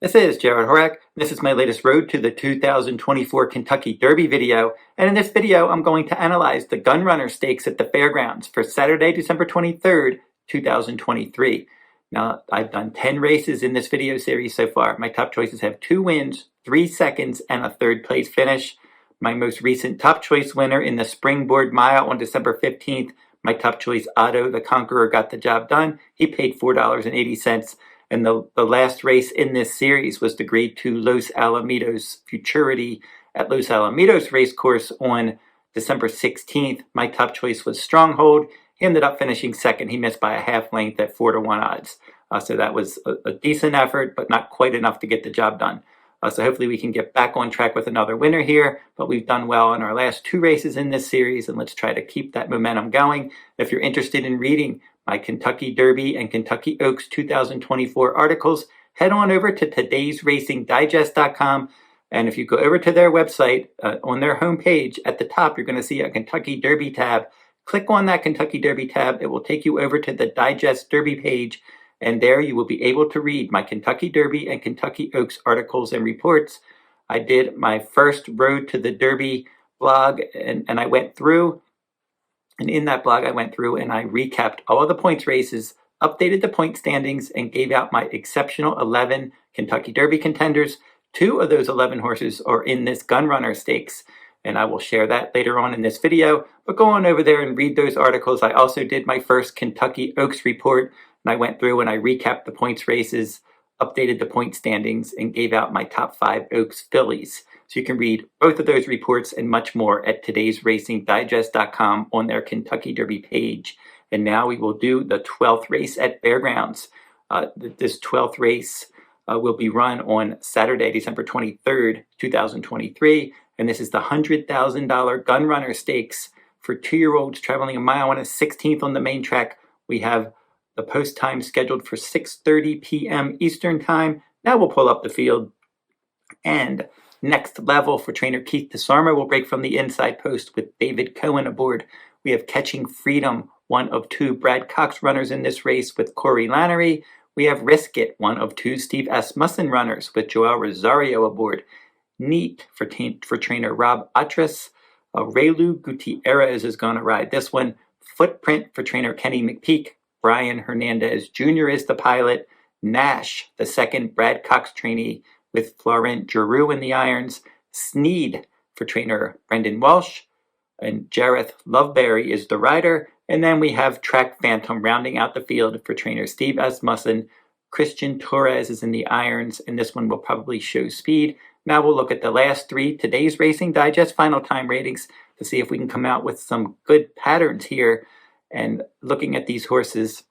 This is Jarrod Horak. This is my latest Road to the 2024 Kentucky Derby video. And in this video, I'm going to analyze the Gun Runner Stakes at the Fairgrounds for Saturday, December 23rd, 2023. Now, I've done 10 races in this video series so far. My top choices have 2 wins, 3 seconds, and a 3rd place finish. My most recent top choice winner in the Springboard Mile on December 15th, my top choice Otto the Conqueror, got the job done. He paid $4.80. And the last race in this series was the Grade 2 Los Alamitos Futurity at Los Alamitos Racecourse on December 16th. My top choice was Stronghold. He ended up finishing second. He missed by a half length at 4-1 odds. So that was a decent effort, but not quite enough to get the job done. So hopefully we can get back on track with another winner here, but we've done well in our last 2 races in this series, and let's try to keep that momentum going. If you're interested in reading my Kentucky Derby and Kentucky Oaks 2024 articles, head on over to todaysracingdigest.com. And if you go over to their website, on their homepage at the top, you're going to see a Kentucky Derby tab. Click on that Kentucky Derby tab. It will take you over to the Digest Derby page. And there you will be able to read my Kentucky Derby and Kentucky Oaks articles and reports. I did my first Road to the Derby blog, and I went through. And in that blog, I went through and I recapped all of the points races, updated the point standings, and gave out my exceptional 11 Kentucky Derby contenders. 2 of those 11 horses are in this Gun Runner Stakes, and I will share that later on in this video. But go on over there and read those articles. I also did my first Kentucky Oaks report, and I went through and I recapped the points races, updated the point standings, and gave out my top 5 Oaks fillies. So you can read both of those reports and much more at todaysracingdigest.com on their Kentucky Derby page. And now we will do the 12th race at Fairgrounds. This 12th race will be run on Saturday, December 23rd, 2023. And this is the $100,000 Gun Runner Stakes for 2-year-olds traveling a mile and a 16th on the main track. We have the post time scheduled for 6:30 p.m. Eastern Time. Now we'll pull up the field. And Next Level for trainer Keith DeSarmo will break from the inside post with David Cohen aboard. We have Catching Freedom, one of 2 Brad Cox runners in this race with Corey Lannery. We have Risk It, one of 2 Steve Asmussen runners with Joel Rosario aboard. Neat for trainer Rob Atras. Raylu Gutierrez is going to ride this one. Footprint for trainer Kenny McPeak. Brian Hernandez Jr. is the pilot. Nash, the second Brad Cox trainee, with Florent Giroux in the irons. Snead for trainer Brendan Walsh. And Jareth Loveberry is the rider. And then we have Track Phantom rounding out the field for trainer Steve Asmussen. Christian Torres is in the irons, and this one will probably show speed. Now we'll look at the last 3 Today's Racing Digest final time ratings to see if we can come out with some good patterns here. And looking at these horses,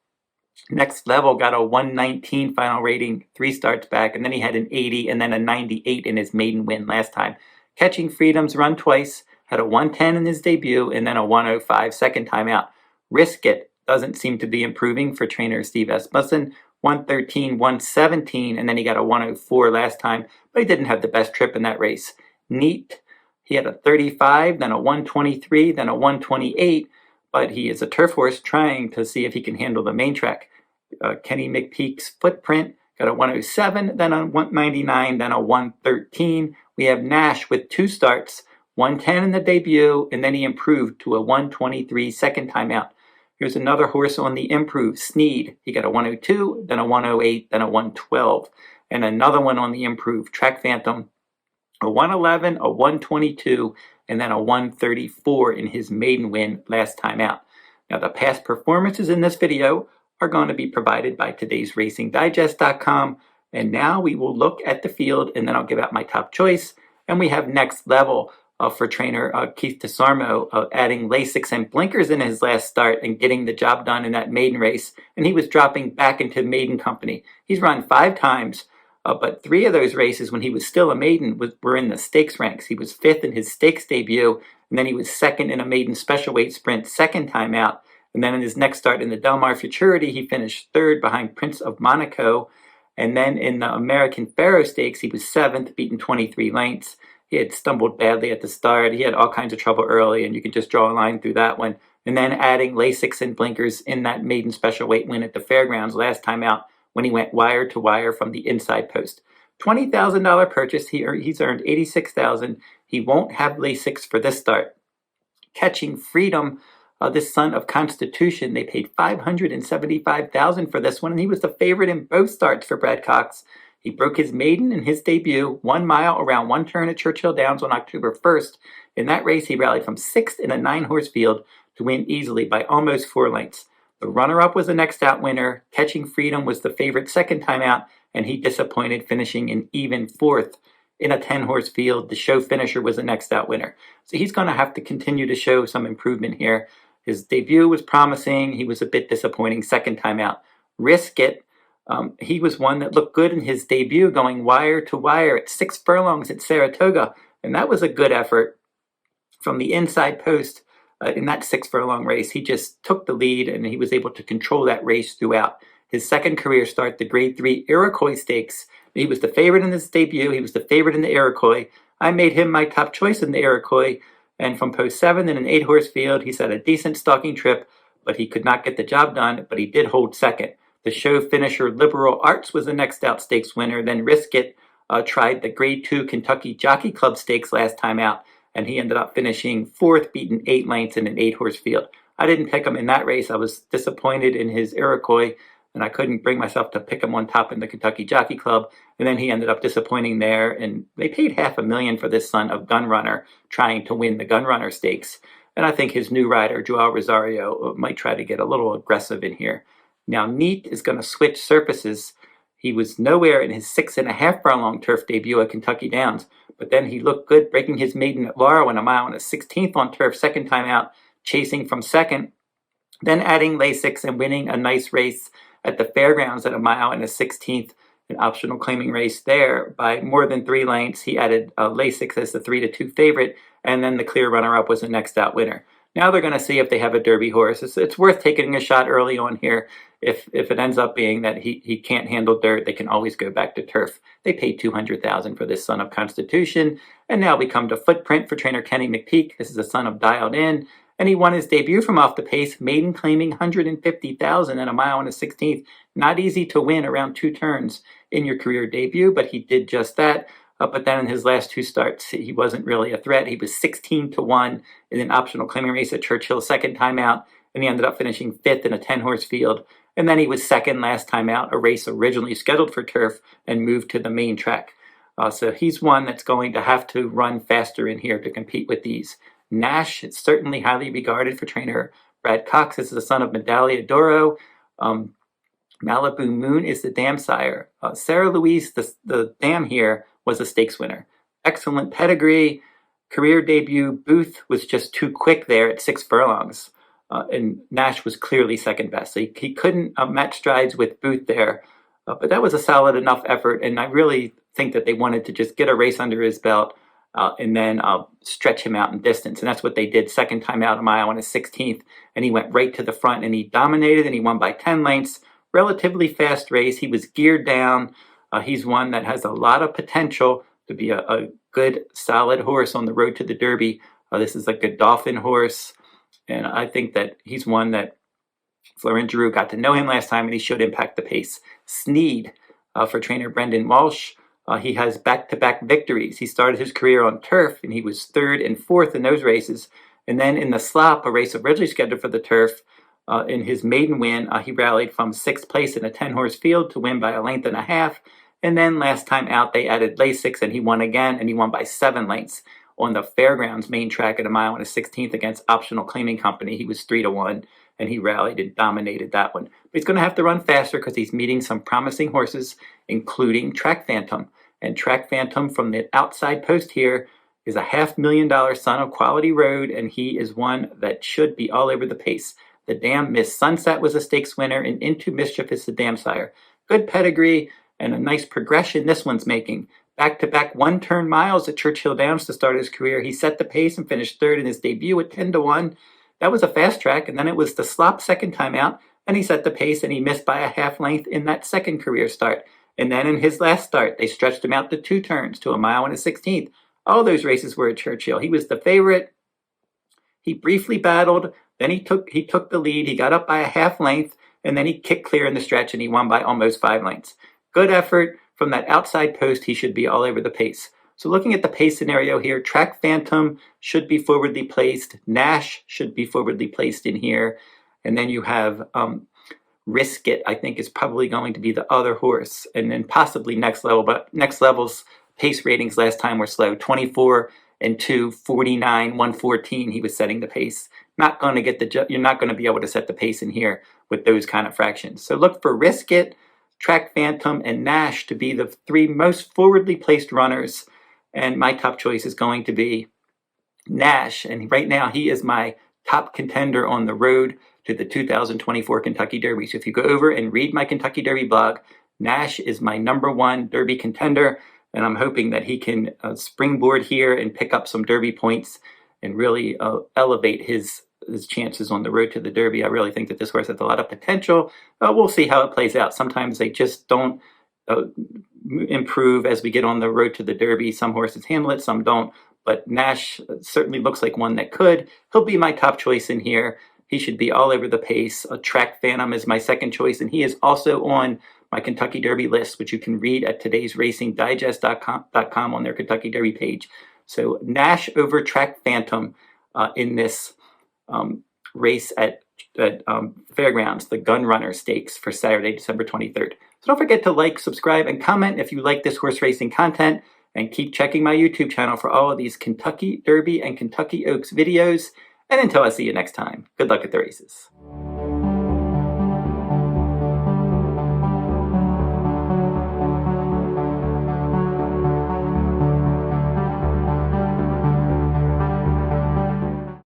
Next Level got a 119 final rating 3 starts back, and then he had an 80 and then a 98 in his maiden win last time. Catching Freedom's run twice, had a 110 in his debut, and then a 105 second time out. Risk It doesn't seem to be improving for trainer Steve Asmussen. 113, 117, and then he got a 104 last time, but he didn't have the best trip in that race. Neat, he had a 35, then a 123, then a 128, but he is a turf horse trying to see if he can handle the main track. Kenny McPeak's Footprint got a 107, then a 199, then a 113. We have Nash with 2 starts, 110 in the debut, and then he improved to a 123 second time out. Here's another horse on the improve, Snead. He got a 102, then a 108, then a 112. And another one on the improve, Track Phantom, a 111, a 122, and then a 134 in his maiden win last time out. Now the past performances in this video are going to be provided by todaysracingdigest.com. And now we will look at the field, and then I'll give out my top choice. And we have Next Level for trainer Keith DeSarmo, adding Lasix and blinkers in his last start and getting the job done in that maiden race. And he was dropping back into maiden company. He's run 5 times, but 3 of those races when he was still a maiden were in the stakes ranks. He was 5th in his stakes debut, and then he was 2nd in a maiden special weight sprint second time out. And then in his next start in the Del Mar Futurity, he finished 3rd behind Prince of Monaco. And then in the American Pharoah Stakes, he was 7th, beaten 23 lengths. He had stumbled badly at the start. He had all kinds of trouble early, and you can just draw a line through that one. And then adding Lasix and blinkers in that maiden special weight win at the Fairgrounds last time out when he went wire to wire from the inside post. $20,000 purchase. He's earned $86,000. He won't have Lasix for this start. Catching Freedom, this son of Constitution, they paid $575,000 for this one, and he was the favorite in both starts for Brad Cox. He broke his maiden in his debut, 1 mile around one turn at Churchill Downs on October 1st. In that race, he rallied from 6th in a 9-horse field to win easily by almost 4 lengths. The runner-up was the next out winner. Catching Freedom was the favorite second time out, and he disappointed, finishing in even 4th in a 10-horse field. The show finisher was the next out winner. So he's going to have to continue to show some improvement here. His debut was promising. He was a bit disappointing second time out. Risk It. He was one that looked good in his debut, going wire to wire at 6 furlongs at Saratoga, and that was a good effort from the inside post in that 6 furlong race. He just took the lead, and he was able to control that race throughout. His second career start, the Grade 3 Iroquois Stakes, he was the favorite in his debut. He was the favorite in the Iroquois. I made him my top choice in the Iroquois, and from post 7 in an 8-horse field, he's had a decent stalking trip, but he could not get the job done, but he did hold second. The show finisher Liberal Arts was the next out stakes winner. Then Risk It tried the Grade 2 Kentucky Jockey Club Stakes last time out, and he ended up finishing 4th, beaten 8 lengths in an 8-horse field. I didn't pick him in that race. I was disappointed in his Iroquois, and I couldn't bring myself to pick him on top in the Kentucky Jockey Club, and then he ended up disappointing there, and they paid $500,000 for this son of Gunrunner trying to win the Gunrunner Stakes, and I think his new rider, Joao Rosario, might try to get a little aggressive in here. Now, Neat is going to switch surfaces. He was nowhere in his 6.5 furlong turf debut at Kentucky Downs, but then he looked good, breaking his maiden at Laurel in a mile and a 16th on turf second time out, chasing from second, then adding Lasix and winning a nice race at the fairgrounds at a mile and a 16th, an optional claiming race there by more than 3 lengths. He added Lasix as the 3-2 favorite, and then the clear runner-up was the next out winner. Now they're going to see if they have a Derby horse. It's worth taking a shot early on here. If it ends up being that he can't handle dirt, they can always go back to turf. They paid $200,000 for this son of Constitution, and now we come to Footprint for trainer Kenny McPeak. This is a son of Dialed In, and he won his debut from off the pace, maiden claiming $150,000 at a mile and a 16th. Not easy to win around 2 turns in your career debut, but he did just that. But then in his last 2 starts, he wasn't really a threat. He was 16-1 in an optional claiming race at Churchill second time out, and he ended up finishing 5th in a 10-horse field. And then he was second last time out, a race originally scheduled for turf, and moved to the main track. So he's one that's going to have to run faster in here to compete with these. Nash is certainly highly regarded for trainer Brad Cox. This is the son of Medaglia d'Oro. Malibu Moon is the dam sire. Sarah Louise, the dam here, was a stakes winner. Excellent pedigree. Career debut, Booth was just too quick there at 6 furlongs. And Nash was clearly second best. So he couldn't match strides with Booth there. But that was a solid enough effort. And I really think that they wanted to just get a race under his belt and then stretch him out in distance. And that's what they did second time out, a mile and a 16th. And he went right to the front and he dominated and he won by 10 lengths. Relatively fast race. He was geared down. He's one that has a lot of potential to be a good, solid horse on the road to the Derby. This is a Godolphin horse. And I think that he's one that Florent Giroux got to know him last time, and he should impact the pace. Snead for trainer Brendan Walsh. He has back-to-back victories. He started his career on turf, and he was 3rd and 4th in those races. And then in the Slop, a race originally scheduled for the turf, in his maiden win, he rallied from 6th place in a 10-horse field to win by 1.5 lengths. And then last time out, they added Lasix, and he won again, and he won by 7 lengths on the Fairgrounds main track at a mile and a 16th against Optional Claiming Company. He was 3-1, and he rallied and dominated that one. But he's going to have to run faster because he's meeting some promising horses, including Track Phantom. And Track Phantom from the outside post here is a $500,000 son of Quality Road, and he is one that should be all over the pace. The dam Miss Sunset was a stakes winner, and Into Mischief is the dam sire. Good pedigree and a nice progression this one's making. Back-to-back 1-turn miles at Churchill Downs to start his career. He set the pace and finished 3rd in his debut at 10-1. That was a fast track, and then it was the Slop second time out, and he set the pace, and he missed by a 1/2 length in that second career start. And then in his last start, they stretched him out to 2 turns to a mile and a 16th. All those races were at Churchill. He was the favorite. He briefly battled. Then he took the lead. He got up by a 1/2 length, and then he kicked clear in the stretch, and he won by almost 5 lengths. Good effort from that outside post, he should be all over the pace. So looking at the pace scenario here, Track Phantom should be forwardly placed. Nash should be forwardly placed in here. And then you have Risk It, I think, is probably going to be the other horse. And then possibly Next Level. But Next Level's pace ratings last time were slow. 24 and 2, 49, 114. He was setting the pace. Not going to get you're not going to be able to set the pace in here with those kind of fractions. So look for Risk It, Track Phantom, and Nash to be the three most forwardly placed runners. And my top choice is going to be Nash. And right now he is my top contender on the road to the 2024 Kentucky Derby. So if you go over and read my Kentucky Derby blog, Nash is my #1 Derby contender. And I'm hoping that he can springboard here and pick up some Derby points and really elevate his chances on the road to the Derby. I really think that this horse has a lot of potential. We'll see how it plays out. Sometimes they just don't improve as we get on the road to the Derby. Some horses handle it, some don't. But Nash certainly looks like one that could. He'll be my top choice in here. He should be all over the pace. Track Phantom is my second choice, and he is also on my Kentucky Derby list, which you can read at todaysracingdigest.com on their Kentucky Derby page. So Nash over Track Phantom in this race at Fairgrounds, the Gun Runner Stakes for Saturday, December 23rd. So don't forget to like, subscribe, and comment if you like this horse racing content, and keep checking my YouTube channel for all of these Kentucky Derby and Kentucky Oaks videos. And until I see you next time, good luck at the races.